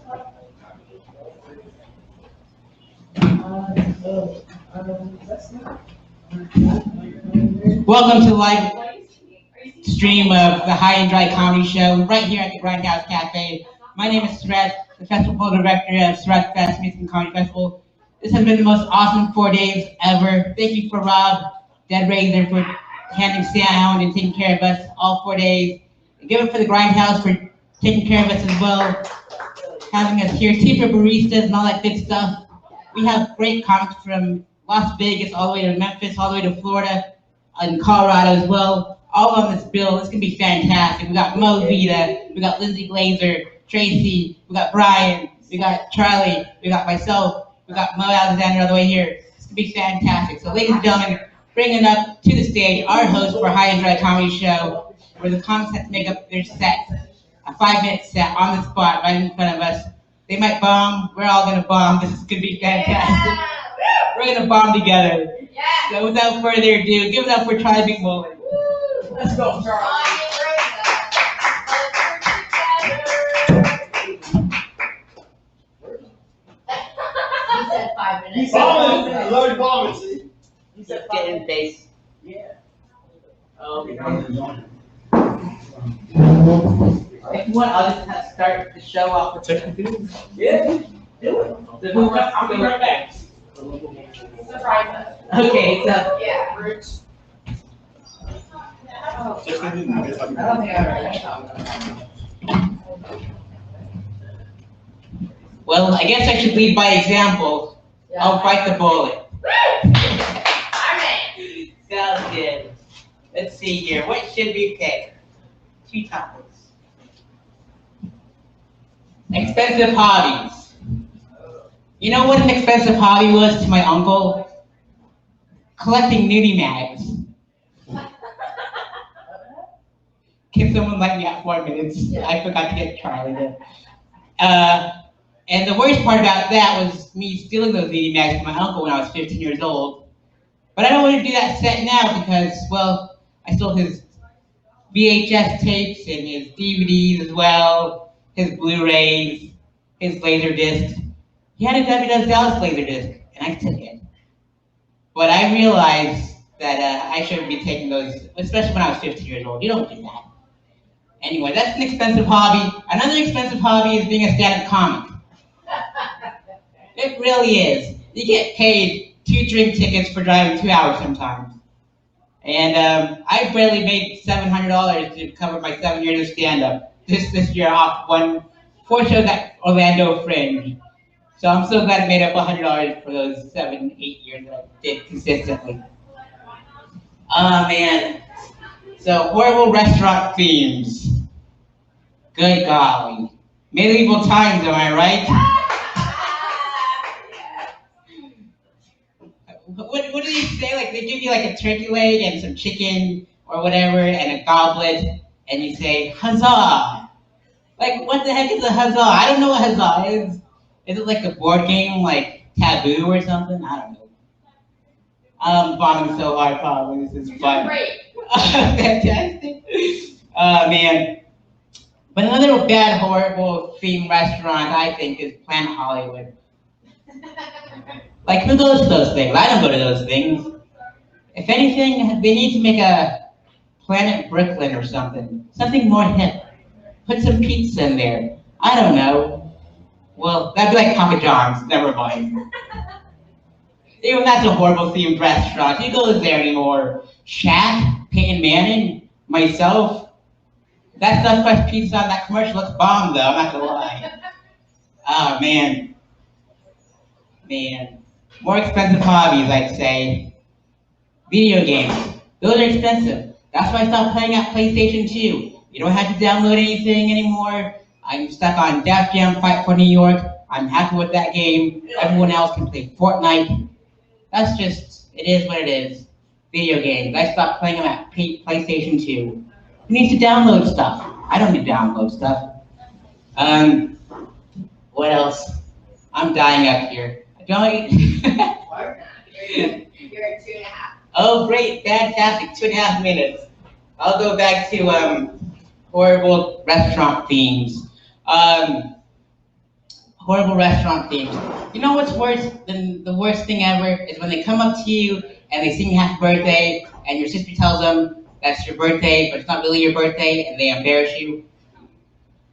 Welcome to the live stream of the High and Dry Comedy Show right here at the Grindhouse Cafe. My name is Sareth, the festival director of Sareth-Fest Music Comedy Festival. This has been the most awesome 4 days ever. Thank you for Rob, Dead Razor, for handling sound and taking care of us all 4 days. And give it for the Grindhouse for taking care of us as well, having us here, Tea for baristas and all that good stuff. We have great comics from Las Vegas all the way to Memphis, all the way to Florida, and Colorado as well. All on this bill. It's gonna be fantastic. We got Mo Vita, we got Lindsay Glazer, Tracy, we got Brian, we got Charlie, we got myself, we got Mo Alexander all the way here. It's gonna be fantastic. So ladies and gentlemen, bringing up to the stage our host for High and Dry Comedy Show, where the comics have to make up their set, a 5-minute set on the spot right in front of us. They might bomb, we're all gonna bomb. This is gonna be fantastic. Yeah. We're gonna bomb together. Yeah. So without further ado, give it up for Charlie McMullen. Let's go, Charlie. He said 5 minutes. He's bombing. I love you bombing, see? He said get in face. Yeah. If you want, I'll just have to start the show off with technically. Yeah, do it. I'll be right back. Surprise us. Okay, so. Yeah. I don't think I ever. Well, I guess I should lead by example. Yeah. I'll bite the bullet. Sounds good. Let's see here. What should we pick? 2 topics. Expensive hobbies. You know what an expensive hobby was to my uncle? Collecting nudie mags. Can someone let me out 4 minutes? Yeah. I forgot to get Charlie there. And the worst part about that was me stealing those nudie mags from my uncle when I was 15 years old. But I don't want to do that set now because, well, I stole his VHS tapes and his DVDs as well, his Blu-rays, his Laserdisc. He had a WWF Dallas Laserdisc, and I took it. But I realized that I shouldn't be taking those, especially when I was 15 years old. You don't do that. Anyway, that's an expensive hobby. Another expensive hobby is being a stand-up comic. It really is. You get paid 2 drink tickets for driving 2 hours sometimes. And I barely made $700 to cover my 7 years of stand-up. This year off 4 shows at Orlando Fringe. So I'm so glad I made up $100 for those 7, 8 years that I did consistently. Oh man. So horrible restaurant themes. Good golly. Medieval times, am I right? What do you say? Like they give you like a turkey leg and some chicken or whatever and a goblet and you say, huzzah! Like what the heck is a huzzah? I don't know what huzzah is. Is it like a board game like Taboo or something? I don't know. I'm bombing so hard probably. This is fun. Great. Fantastic. Man. But another bad, horrible themed restaurant I think is Planet Hollywood. Like, who goes to those things? I don't go to those things. If anything, they need to make a Planet Brooklyn or something. Something more hip. Put some pizza in there. I don't know. Well, that'd be like Papa John's. Never mind. Even that's a horrible themed restaurant. Who goes there anymore? Shaq? Peyton Manning? Myself? That Southwest pizza on that commercial looks bomb, though. I'm not gonna lie. Oh, man. Man. More expensive hobbies, I'd say. Video games. Those are expensive. That's why I stopped playing at PlayStation 2. You don't have to download anything anymore. I'm stuck on Def Jam Fight for New York. I'm happy with that game. Everyone else can play Fortnite. That's just, it is what it is. Video games. I stopped playing them at PlayStation 2. Who needs to download stuff? I don't need to download stuff. What else? I'm dying up here. You're at 2.5. Oh, great, fantastic, 2.5 minutes. I'll go back to horrible restaurant themes. horrible restaurant themes. You know what's worse than the worst thing ever is when they come up to you and they sing happy birthday, and your sister tells them that's your birthday, but it's not really your birthday, and they embarrass you.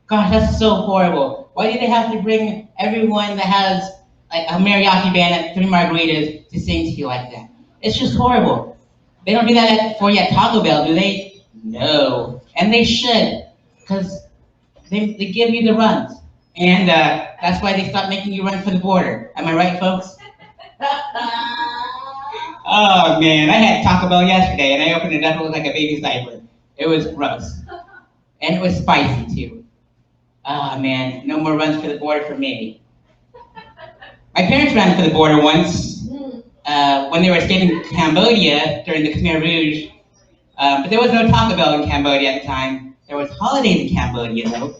Gosh, that's so horrible. Why do they have to bring everyone that has like a mariachi band at 3 margaritas to sing to you like that? It's just horrible. They don't do that for you at Taco Bell, do they? No. And they should, because they give you the runs. And that's why they stopped making you run for the border. Am I right, folks? Oh man, I had Taco Bell yesterday and I opened it up, it was like a baby's diaper. It was gross. And it was spicy too. Oh man, no more runs for the border for me. My parents ran for the border once when they were escaping Cambodia during the Khmer Rouge. But there was no Taco Bell in Cambodia at the time. There was holidays in Cambodia though.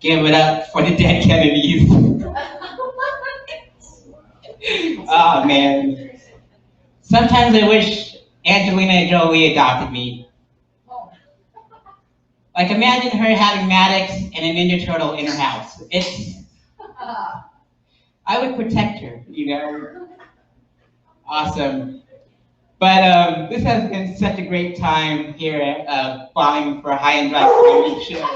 Give it up for the dead Kennedys. Oh man. Sometimes I wish Angelina Jolie adopted me. Like imagine her having Maddox and a Ninja Turtle in her house. I would protect her, you know. Awesome. But this has been such a great time here at Bombing for High and Dry Comedy Show.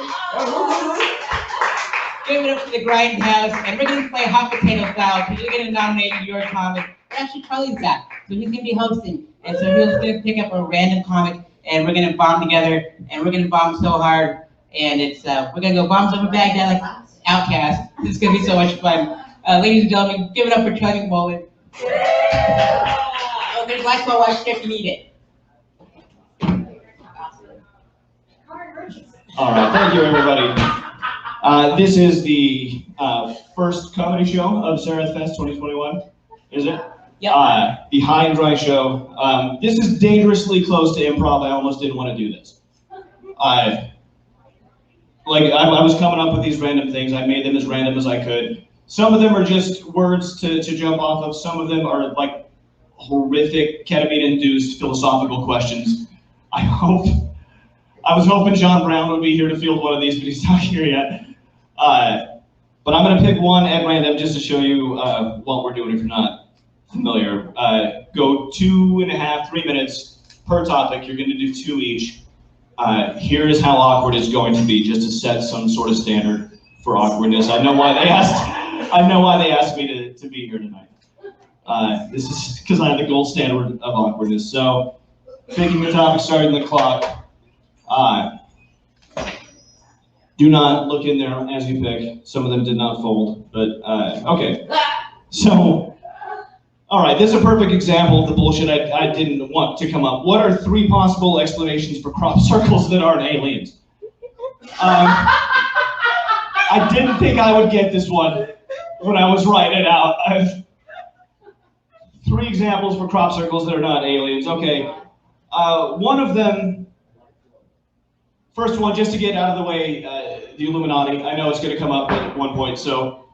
Give it up for the Grindhouse, and we're going to play Hot Potato Style, because you're going to nominate your comic. Actually, Charlie's back, so he's going to be hosting, and so he's going to pick up a random comic, and we're going to bomb together, and we're going to bomb so hard, and it's we're going to go bombs over Baghdad like Outcast. This is going to be so much fun. Ladies and gentlemen, give it up for Charlie Mullen. Oh, there's Lysol wipes if you need it. All right, thank you, everybody. This is the first comedy show of Sareth-Fest 2021, is it? Yep. The High and Dry show. This is dangerously close to improv. I almost didn't want to do this. I was coming up with these random things. I made them as random as I could. Some of them are just words to jump off of. Some of them are like horrific ketamine-induced philosophical questions. I was hoping John Brown would be here to field one of these, but he's not here yet. But I'm going to pick one at random just to show you what we're doing if you're not familiar. Go 2.5, 3 minutes per topic. You're going to do 2 each. Here is how awkward it's going to be, just to set some sort of standard for awkwardness. I know why they asked me to be here tonight. This is because I have the gold standard of awkwardness. So, picking the topic, starting the clock. Do not look in there as you pick. Some of them did not fold, but okay. So, all right, this is a perfect example of the bullshit I didn't want to come up. What are 3 possible explanations for crop circles that aren't aliens? I didn't think I would get this one when I was writing it out. 3 examples for crop circles that are not aliens. Okay, one of them, first one, just to get out of the way, the Illuminati. I know it's going to come up at one point. So,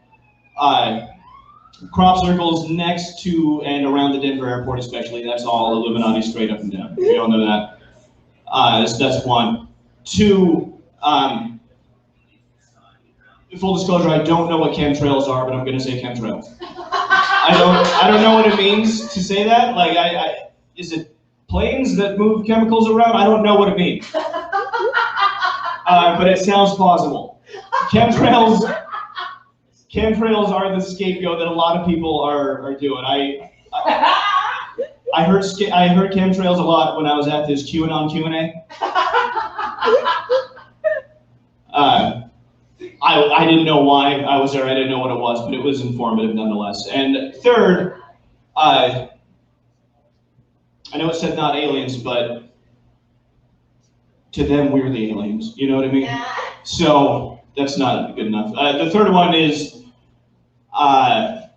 crop circles next to and around the Denver airport especially, that's all Illuminati straight up and down. We all know that. That's 1. 2, full disclosure, I don't know what chemtrails are, but I'm going to say chemtrails. I don't know what it means to say that. Like, is it planes that move chemicals around? I don't know what it means. But it sounds plausible. Chemtrails are the scapegoat that a lot of people are doing. I heard chemtrails a lot when I was at this QAnon Q&A. I didn't know why I was there. I didn't know what it was, but it was informative nonetheless. And third, I know it said not aliens, but to them, we're the aliens. You know what I mean? So that's not good enough. The third one is NASA.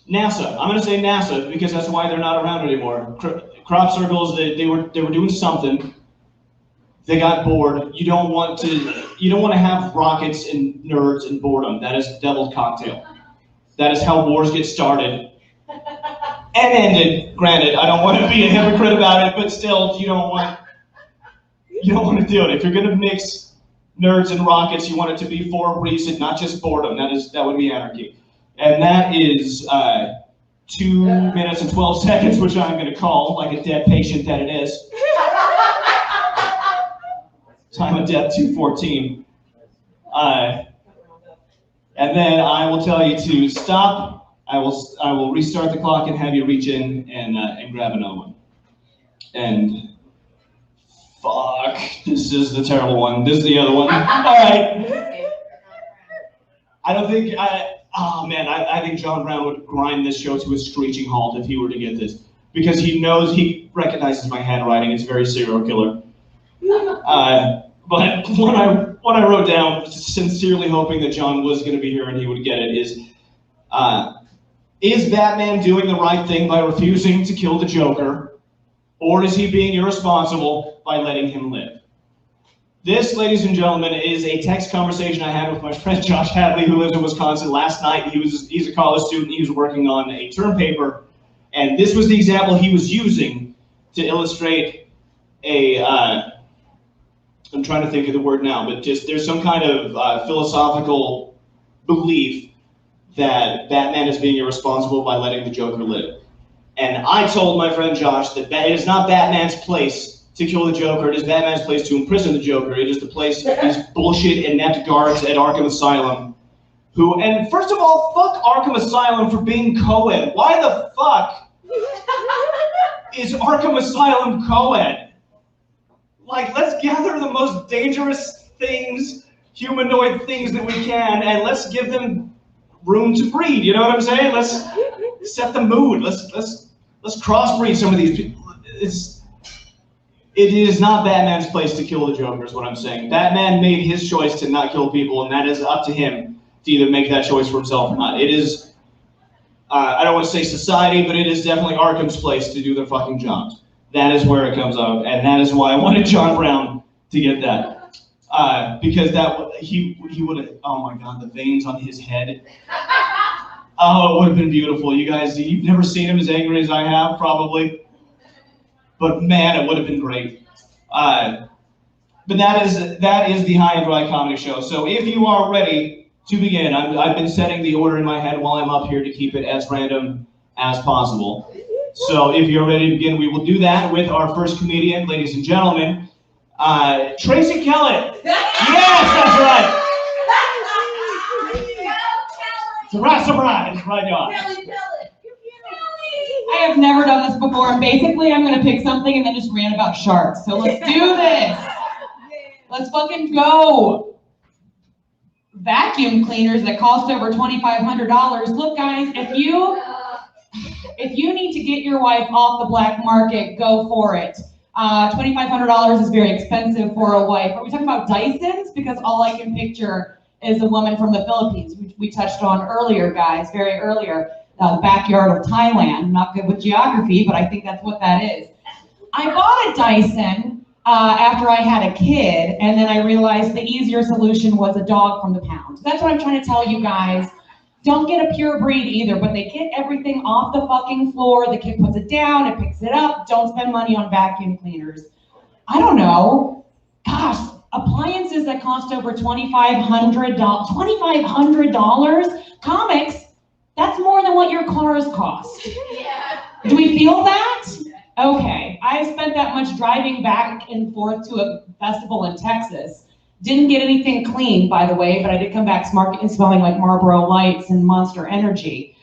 I'm going to say NASA because that's why they're not around anymore. Crop circles, they were doing something. They got bored. You don't want to have rockets and nerds and boredom. That is devil's cocktail. That is how wars get started and ended. Granted, I don't want to be a hypocrite about it, but still, you don't want to do it. If you're going to mix nerds and rockets. You want it to be for a reason, not just boredom. That would be anarchy. And that is 2 minutes and 12 seconds, which I'm going to call, like a dead patient that it is. Time of death 2:14. And then I will tell you to stop. I will restart the clock and have you reach in and grab another one. And fuck, this is the terrible one. This is the other one. All right. I don't think oh man, I think John Brown would grind this show to a screeching halt if he were to get this, because he recognizes my handwriting. It's very serial killer. But what I wrote down, sincerely hoping that John was going to be here and he would get it, is Batman doing the right thing by refusing to kill the Joker, or is he being irresponsible by letting him live? This, ladies and gentlemen, is a text conversation I had with my friend Josh Hadley, who lives in Wisconsin. Last night, he's a college student. He was working on a term paper, and this was the example he was using to illustrate a I'm trying to think of the word now, but just there's some kind of philosophical belief that Batman is being irresponsible by letting the Joker live. And I told my friend Josh that it is not Batman's place to kill the Joker. It is Batman's place to imprison the Joker. It is the place of these bullshit inept guards at Arkham Asylum who, and first of all, fuck Arkham Asylum for being co-ed. Why the fuck is Arkham Asylum co-ed? Like, let's gather the most dangerous things, humanoid things that we can, and let's give them room to breed. You know what I'm saying? Let's set the mood. Let's crossbreed some of these people. It is not Batman's place to kill the Joker, is what I'm saying. Batman made his choice to not kill people, and that is up to him to either make that choice for himself or not. It is, I don't want to say society, but it is definitely Arkham's place to do their fucking jobs. That is where it comes out, and that is why I wanted John Brown to get that. Because he would have, oh my god, the veins on his head. Oh, it would have been beautiful. You guys, you've never seen him as angry as I have, probably. But man, it would have been great. But that is the High and Dry Comedy Show. So if you are ready to begin, I've been setting the order in my head while I'm up here to keep it as random as possible. So if you're ready to begin, we will do that with our first comedian, ladies and gentlemen, Tracy Kellett. Yes, that's right. Surprise, right on. I have never done this before, and basically I'm going to pick something and then just rant about sharks. So let's do this. Let's fucking go. Vacuum cleaners that cost over $2,500. Look, guys, if you need to get your wife off the black market, go for it. $2,500 is very expensive for a wife. Are we talking about Dysons? Because all I can picture is a woman from the Philippines, which we touched on earlier, guys, very earlier. The backyard of Thailand. I'm not good with geography, but I think that's what that is. I bought a Dyson after I had a kid, and then I realized the easier solution was a dog from the pound. That's what I'm trying to tell you guys. Don't get a pure breed either, but they get everything off the fucking floor. The kid puts it down, it picks it up. Don't spend money on vacuum cleaners. I don't know. Gosh, appliances that cost over $2,500. Comics, that's more than what your cars cost. Yeah. Do we feel that? Okay, I spent that much driving back and forth to a festival in Texas. Didn't get anything clean, by the way, but I did come back smelling like Marlboro Lights and Monster Energy.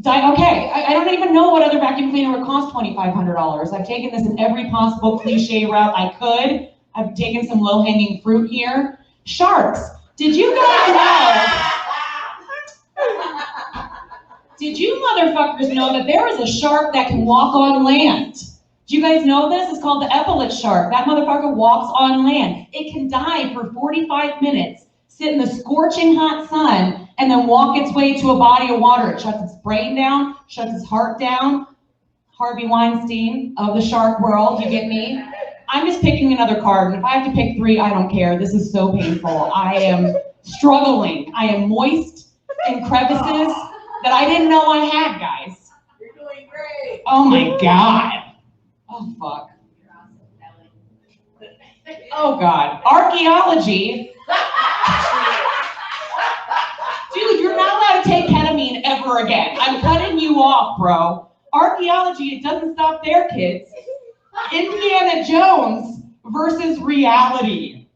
Okay, I don't even know what other vacuum cleaner would cost $2,500. I've taken this in every possible cliche route I could. I've taken some low-hanging fruit here. Sharks. Did you guys know? Did you motherfuckers know that there is a shark that can walk on land? Do you guys know this? It's called the epaulet shark. That motherfucker walks on land. It can dive for 45 minutes, sit in the scorching hot sun, and then walk its way to a body of water. It shuts its brain down, shuts its heart down. Harvey Weinstein of the shark world, you get me? I'm just picking another card, and if I have to pick 3, I don't care. This is so painful. I am struggling. I am moist in crevices that I didn't know I had, guys. You're doing great. Oh my God. Oh, fuck. Oh God, archaeology. Dude, you're not allowed to take ketamine ever again. I'm cutting you off, bro. Archaeology, it doesn't stop there, kids. Indiana Jones versus reality.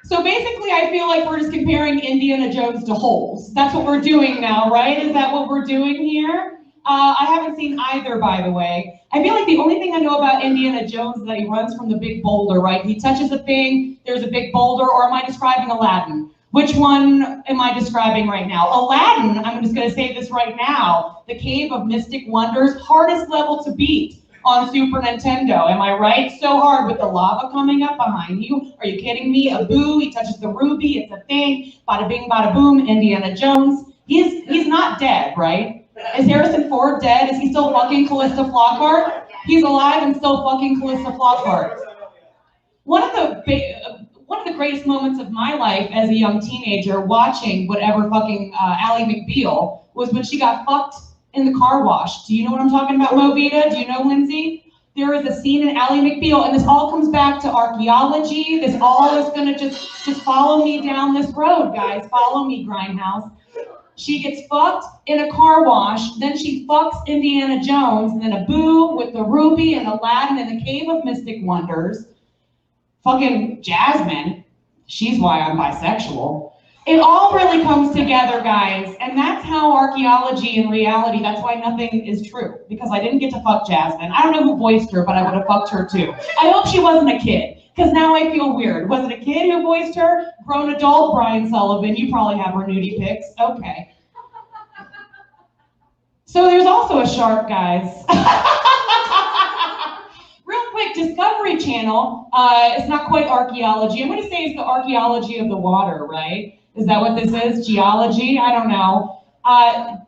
So basically, I feel like we're just comparing Indiana Jones to holes. That's what we're doing now, right? Is that what we're doing here? I haven't seen either, by the way. I feel like the only thing I know about Indiana Jones is that he runs from the big boulder, right? He touches a thing, there's a big boulder, or am I describing Aladdin? Which one am I describing right now? Aladdin, I'm just gonna say this right now, the Cave of Mystic Wonders, hardest level to beat on Super Nintendo, am I right? So hard with the lava coming up behind you. Are you kidding me? Abu, he touches the ruby, it's a thing, bada bing, bada boom, Indiana Jones. He's not dead, right? Is Harrison Ford dead? Is he still fucking Callista Flockhart? He's alive and still fucking Callista Flockhart. One of the greatest moments of my life as a young teenager watching whatever fucking Ally McBeal was when she got fucked in the car wash. Do you know what I'm talking about, Movita? Do you know Lindsay? There is a scene in Ally McBeal, and this all comes back to archaeology. This all is gonna just follow me down this road, guys. Follow me, Grindhouse. She gets fucked in a car wash, then she fucks Indiana Jones, and then Abu with the ruby and Aladdin in the Cave of Mystic Wonders. Fucking Jasmine, she's why I'm bisexual. It all really comes together, guys, and that's how archaeology and reality, that's why nothing is true, because I didn't get to fuck Jasmine. I don't know who voiced her, but I would have fucked her too. I hope she wasn't a kid, because now I feel weird. Was it a kid who voiced her? Grown adult Brian Sullivan, you probably have her nudie pics. Okay. So there's also a shark, guys. Real quick, Discovery Channel, it's not quite archaeology. I'm gonna say it's the archaeology of the water, right? Is that what this is? Geology? I don't know.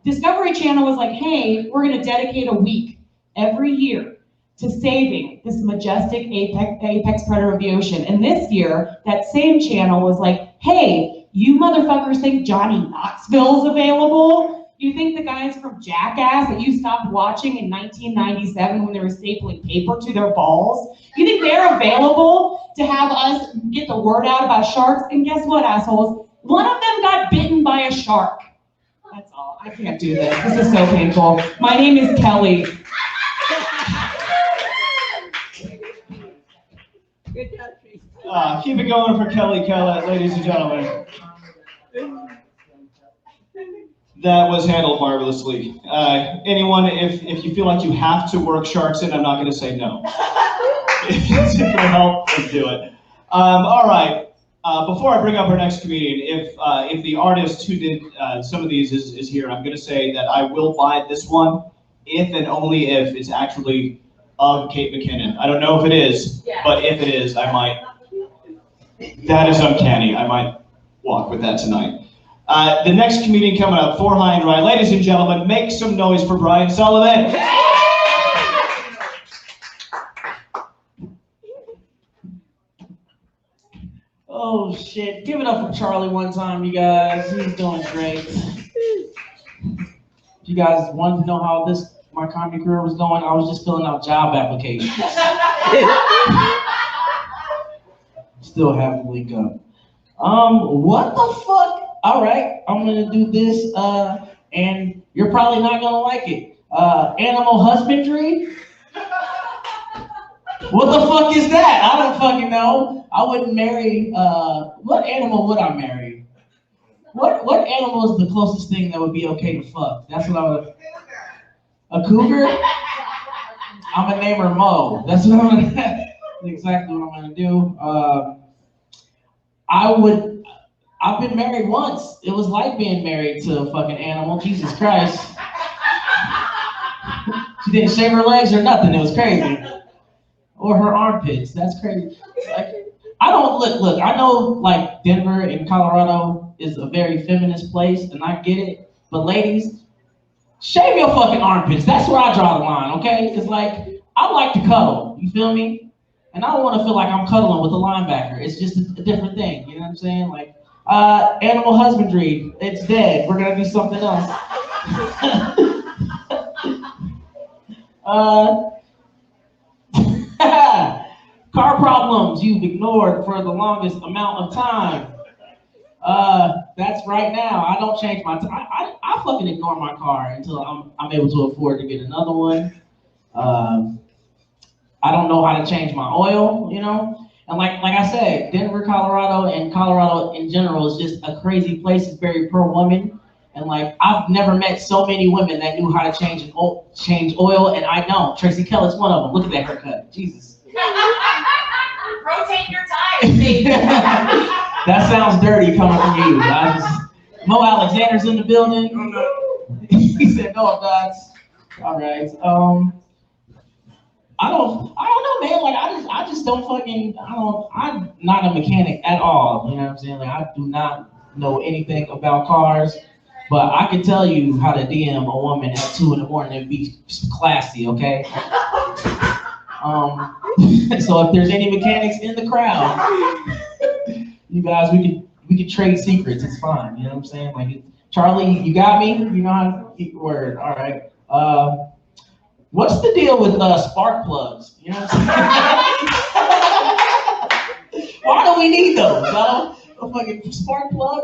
Discovery Channel was like, hey, we're gonna dedicate a week every year to saving this majestic apex predator of the ocean. And this year, that same channel was like, hey, you motherfuckers think Johnny Knoxville's available? You think the guys from Jackass that you stopped watching in 1997 when they were stapling paper to their balls, you think they're available to have us get the word out about sharks? And guess what, assholes? One of them got bitten by a shark. That's all. I can't do this. This is so painful. My name is Kelly. Good job, Keep it going for Kelly Kellett, ladies and gentlemen. That was handled marvelously. Anyone, if you feel like you have to work sharks in, I'm not going to say no. If it's going to help, let's do it. All right. Before I bring up our next comedian, if the artist who did some of these is here, I'm going to say that I will buy this one if and only if it's actually of Kate McKinnon. I don't know if it is, but if it is, I might. That is uncanny. I might walk with that tonight. The next comedian coming up, for High and Dry. Ladies and gentlemen, make some noise for Brian Sullivan. Oh shit, give it up for Charlie one time, you guys. He's doing great. If you guys wanted to know how my comedy career was going, I was just filling out job applications. Still haven't leaked up. What the fuck? All right, I'm gonna do this, and you're probably not gonna like it. Animal husbandry? What the fuck is that? I don't fucking know. I wouldn't marry, what animal would I marry? What animal is the closest thing that would be okay to fuck? That's what I would, a cougar? I'm gonna name her Mo. That's what I'm gonna, that's exactly what I'm gonna do. I've been married once. It was like being married to a fucking animal. Jesus Christ. She didn't shave her legs or nothing. It was crazy. Or her armpits. That's crazy. Like, I don't look. I know like Denver and Colorado is a very feminist place, and I get it. But ladies, shave your fucking armpits. That's where I draw the line, okay? Because like I like to cuddle. You feel me? And I don't want to feel like I'm cuddling with a linebacker. It's just a different thing. You know what I'm saying? Like. Animal husbandry, it's dead. We're gonna do something else. Car problems you've ignored for the longest amount of time. That's right now. I don't change my I fucking ignore my car until I'm able to afford to get another one. I don't know how to change my oil, you know? And like I said, Denver, Colorado, and Colorado in general is just a crazy place. It's very pro-woman. And like, I've never met so many women that knew how to change oil, and I don't. Tracy Kellett's one of them. Look at that haircut, Jesus. Rotate your tires, baby. That sounds dirty coming from you. Mo Alexander's in the building. He said, no, it does. All right. I don't know, man. Like, I just don't fucking, I'm not a mechanic at all. You know what I'm saying? Like, I do not know anything about cars, but I can tell you how to DM a woman at 2 in the morning and be classy, okay? So if there's any mechanics in the crowd, you guys, we could trade secrets. It's fine. You know what I'm saying? Like, Charlie, you got me? You know how to keep word. All right. What's the deal with spark plugs? You know what I'm saying? Why do we need those? A fucking spark plug?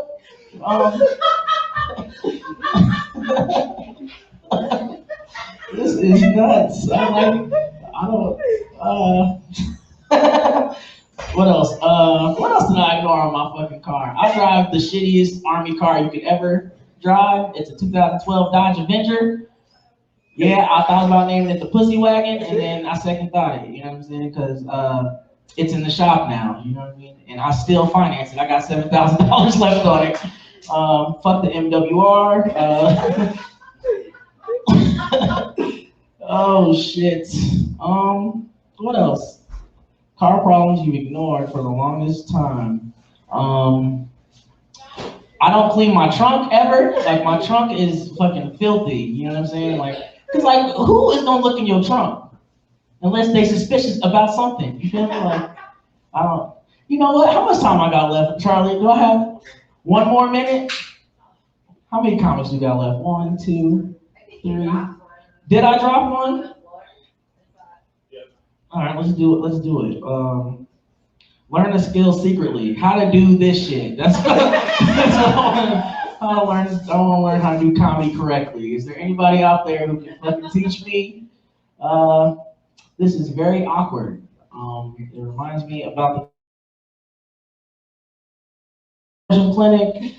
This is nuts. What else? What else did I ignore on my fucking car? I drive the shittiest army car you could ever drive. It's a 2012 Dodge Avenger. Yeah, I thought about naming it the Pussy Wagon, and then I second thought it, you know what I'm saying? Because it's in the shop now, you know what I mean? And I still finance it. I got $7,000 left on it. Fuck the MWR. Oh, shit. What else? Car problems you ignored for the longest time. I don't clean my trunk ever. Like, my trunk is fucking filthy, you know what I'm saying? Like, cause like, who is gonna look in your trunk unless they suspicious about something? You feel me? Like, I don't. You know what? How much time I got left, Charlie? Do I have one more minute? How many comments you got left? 1, 2, 3. Did I drop one? All right, let's do it. Let's do it. Learn a skill secretly. How to do this shit. That's what I want to learn how to do comedy correctly. Is there anybody out there who can fucking teach me? This is very awkward. It reminds me about the clinic,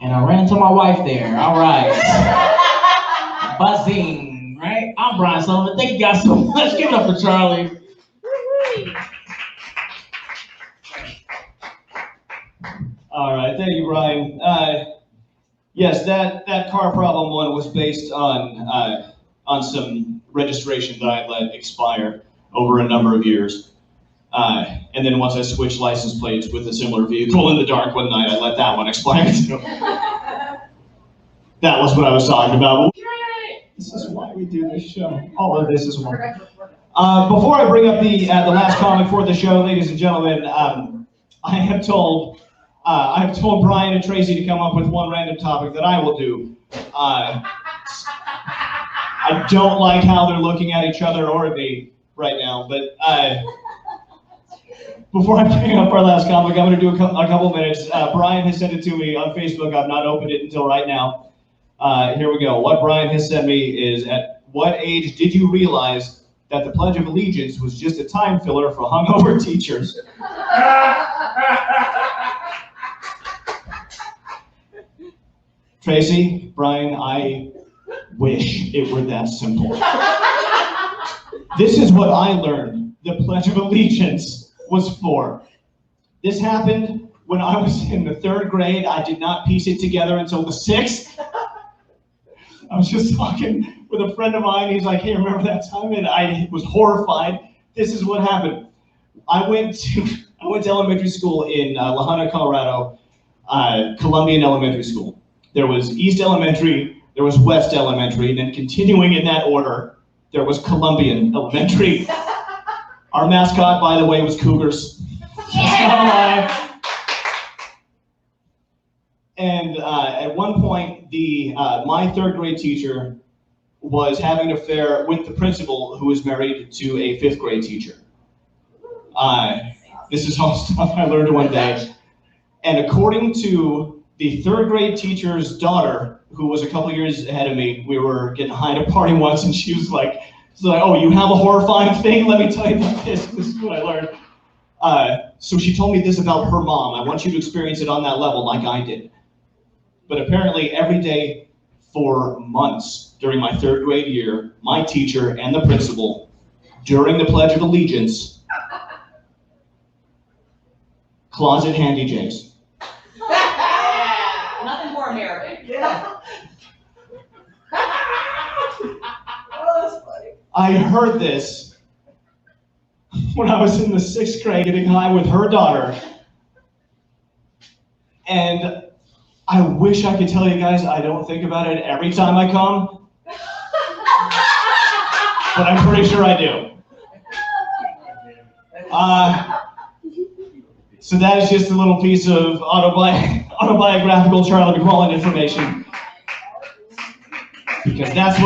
and I ran into my wife there. All right. Buzzing, right? I'm Brian Sullivan. Thank you guys so much. Give it up for Charlie. All right, thank you, Brian. Yes, that car problem one was based on some registration that I let expire over a number of years. And then once I switched license plates with a similar vehicle in the dark one night, I let that one expire too. That was what I was talking about. This is why we do this show. All of this is why. Before I bring up the last comic for the show, ladies and gentlemen, I have told Brian and Tracy to come up with one random topic that I will do. I don't like how they're looking at each other or at me right now, but before I bring up our last comic, I'm going to do a couple minutes. Brian has sent it to me on Facebook. I've not opened it until right now. Here we go. What Brian has sent me is, at what age did you realize that the Pledge of Allegiance was just a time filler for hungover teachers? Tracy, Brian, I wish it were that simple. This is what I learned the Pledge of Allegiance was for. This happened when I was in the 3rd grade. I did not piece it together until the 6th. I was just talking with a friend of mine. He's like, hey, remember that time? And I was horrified. This is what happened. I went to elementary school in La Junta, Colorado, Columbian Elementary School. There was East Elementary, there was West Elementary, and then continuing in that order, there was Columbian Elementary. Our mascot, by the way, was Cougars. And at one point, my 3rd grade teacher was having an affair with the principal, who was married to a 5th grade teacher. This is all stuff I learned one day. And according to the 3rd grade teacher's daughter, who was a couple years ahead of me, we were getting high at a party once, and she was like, oh, you have a horrifying thing? Let me tell you about this. This is what I learned. So she told me this about her mom. I want you to experience it on that level like I did. But apparently every day for months during my 3rd grade year, my teacher and the principal, during the Pledge of Allegiance, closet handy J's. Nothing more American. Yeah. Oh, that's funny. I heard this when I was in the 6th grade getting high with her daughter. And I wish I could tell you guys I don't think about it every time I come, but I'm pretty sure I do. So that is just a little piece of autobiographical Charlie McClellan information. Because that's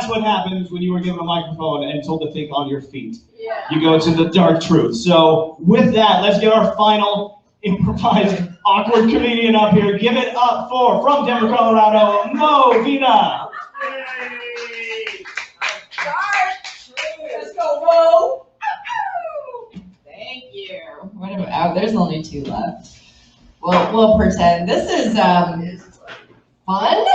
what happens when you were given a microphone and told to think on your feet. Yeah. You go to the dark truth. So with that, let's get our final improvised awkward comedian up here. Give it up for, from Denver, Colorado, Mo Vina. Let's go, Mo. Thank you. What about, there's only 2 left. We'll pretend. This is fun.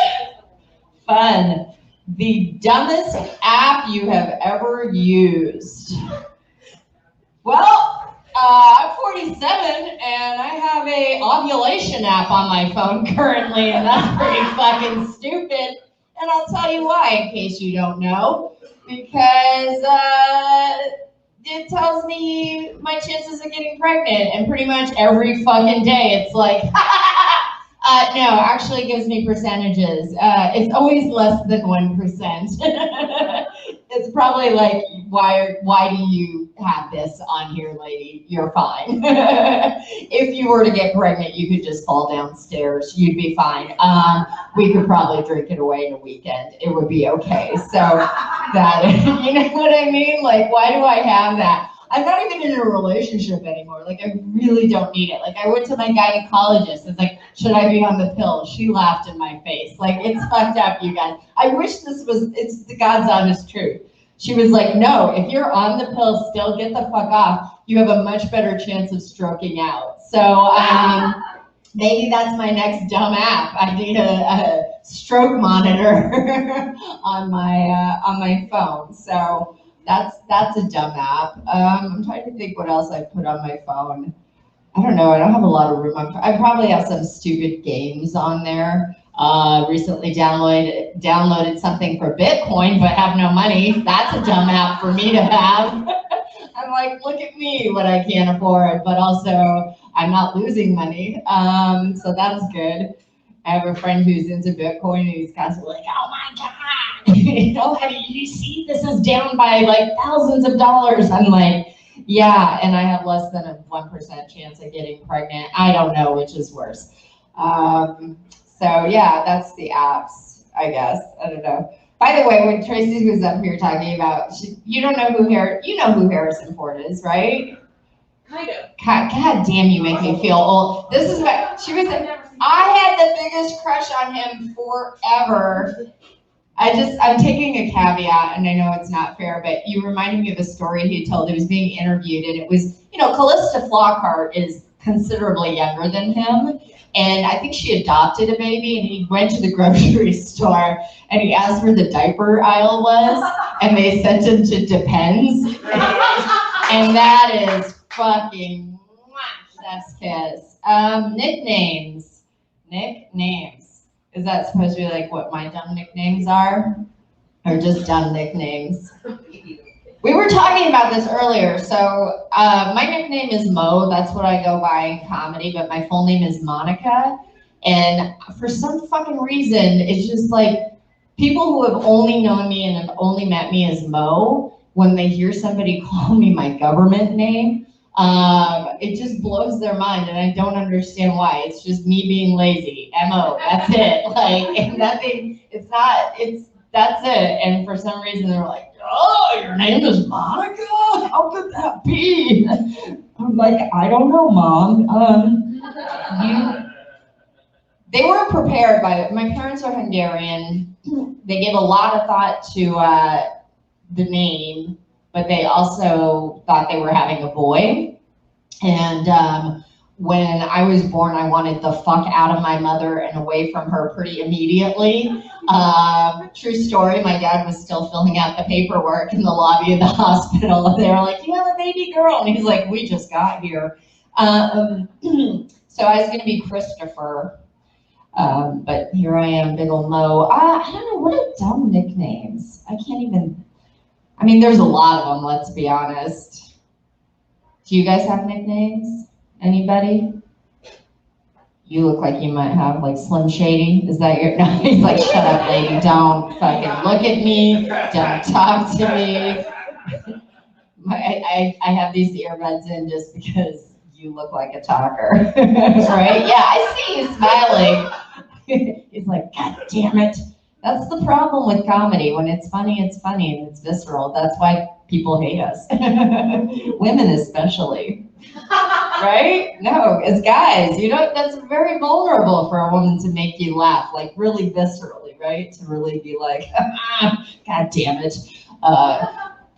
Fun. The dumbest app you have ever used. Well, I'm 47 and I have a ovulation app on my phone currently, and that's pretty fucking stupid. And I'll tell you why, in case you don't know. Because it tells me my chances of getting pregnant, and pretty much every fucking day it's like, no, actually it gives me percentages. It's always less than 1%. It's probably like, why do you have this on here, lady? You're fine. If you were to get pregnant, you could just fall downstairs. You'd be fine. We could probably drink it away in a weekend. It would be okay. So that, you know what I mean? Like, why do I have that? I'm not even in a relationship anymore. Like, I really don't need it. Like, I went to my gynecologist. It's like, should I be on the pill? She laughed in my face. Like, it's fucked up, you guys. I wish it's the God's honest truth. She was like, no, if you're on the pill still, get the fuck off. You have a much better chance of stroking out. So, maybe that's my next dumb app. I need a stroke monitor on my phone. So, that's a dumb app. I'm trying to think what else I put on my phone. I don't know. I don't have a lot of room. I probably have some stupid games on there. Recently downloaded something for Bitcoin, but have no money. That's a dumb app for me to have. I'm like, look at me, what I can't afford, but also I'm not losing money. So that's good. I have a friend who's into Bitcoin and he's constantly like, oh my God, you know, you see this is down by like thousands of dollars. I'm like, yeah, and I have less than a 1% chance of getting pregnant. I don't know which is worse. So yeah, that's the apps, I guess. I don't know. By the way, when Tracy was up here talking about, you don't know who Harrison Ford is, right? Kind of. God damn, you make me feel old. This is what she was. I had the biggest crush on him forever. I'm taking a caveat, and I know it's not fair, but you reminded me of a story he told. He was being interviewed, and it was, you know, Callista Flockhart is considerably younger than him, and I think she adopted a baby, and he went to the grocery store, and he asked where the diaper aisle was, and they sent him to Depends, and that is fucking chef's kiss. Nicknames. Is that supposed to be like what my dumb nicknames are? Or just dumb nicknames? We were talking about this earlier. So my nickname is Mo. That's what I go by in comedy, but my full name is Monica. And for some fucking reason, it's just like people who have only known me and have only met me as Mo, when they hear somebody call me my government name, it just blows their mind, and I don't understand why. It's just me being lazy. M.O. That's it. Like, and nothing, that's it. And for some reason they're like, oh, your name is Monica? How could that be? I'm like, I don't know, Mom. They weren't prepared my parents are Hungarian. They gave a lot of thought to the name, but they also thought they were having a boy. And when I was born, I wanted the fuck out of my mother and away from her pretty immediately. True story, my dad was still filling out the paperwork in the lobby of the hospital. They were like, you have a baby girl. And he's like, we just got here. So I was gonna be Christopher. But here I am, big ol' Mo. I don't know, what are dumb nicknames? I mean, there's a lot of them, let's be honest. Do you guys have nicknames? Anybody? You look like you might have like Slim Shady. Is that your, no, he's like, shut up, lady, don't fucking look at me, don't talk to me. I have these earbuds in just because you look like a talker, right? Yeah, I see you smiling. He's like, God damn it. That's the problem with comedy. When it's funny and it's visceral. That's why people hate us. Women especially. Right? No, as guys, that's very vulnerable for a woman to make you laugh, like really viscerally, right? To really be like, God damn it.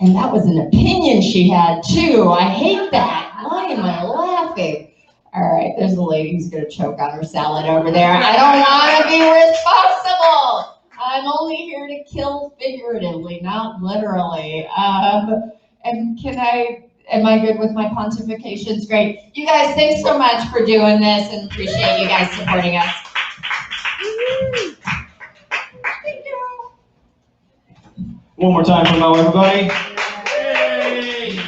And that was an opinion she had too. I hate that. Why am I laughing? All right, there's a lady who's gonna choke on her salad over there. I don't wanna be responsible. I'm only here to kill figuratively, not literally. And am I good with my pontifications? Great. You guys, thanks so much for doing this and appreciate you guys supporting us. Thank you. One more time for Mo, everybody.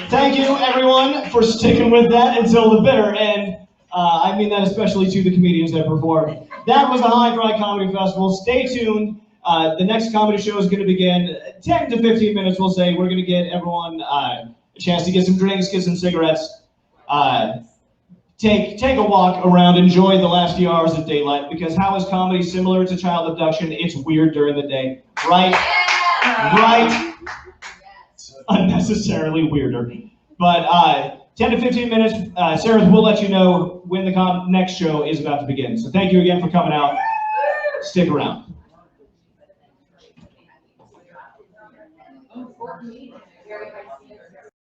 Thank you, everyone, for sticking with that until the bitter end. I mean that especially to the comedians that performed. That was the High and Dry Comedy Festival. Stay tuned. The next comedy show is going to begin 10 to 15 minutes, we'll say. We're going to get everyone a chance to get some drinks, get some cigarettes, take a walk around, enjoy the last few hours of daylight, because how is comedy similar to child abduction? It's weird during the day, right? Right? Unnecessarily weirder. But 10 to 15 minutes, Sareth will let you know when the next show is about to begin. So thank you again for coming out. Stick around.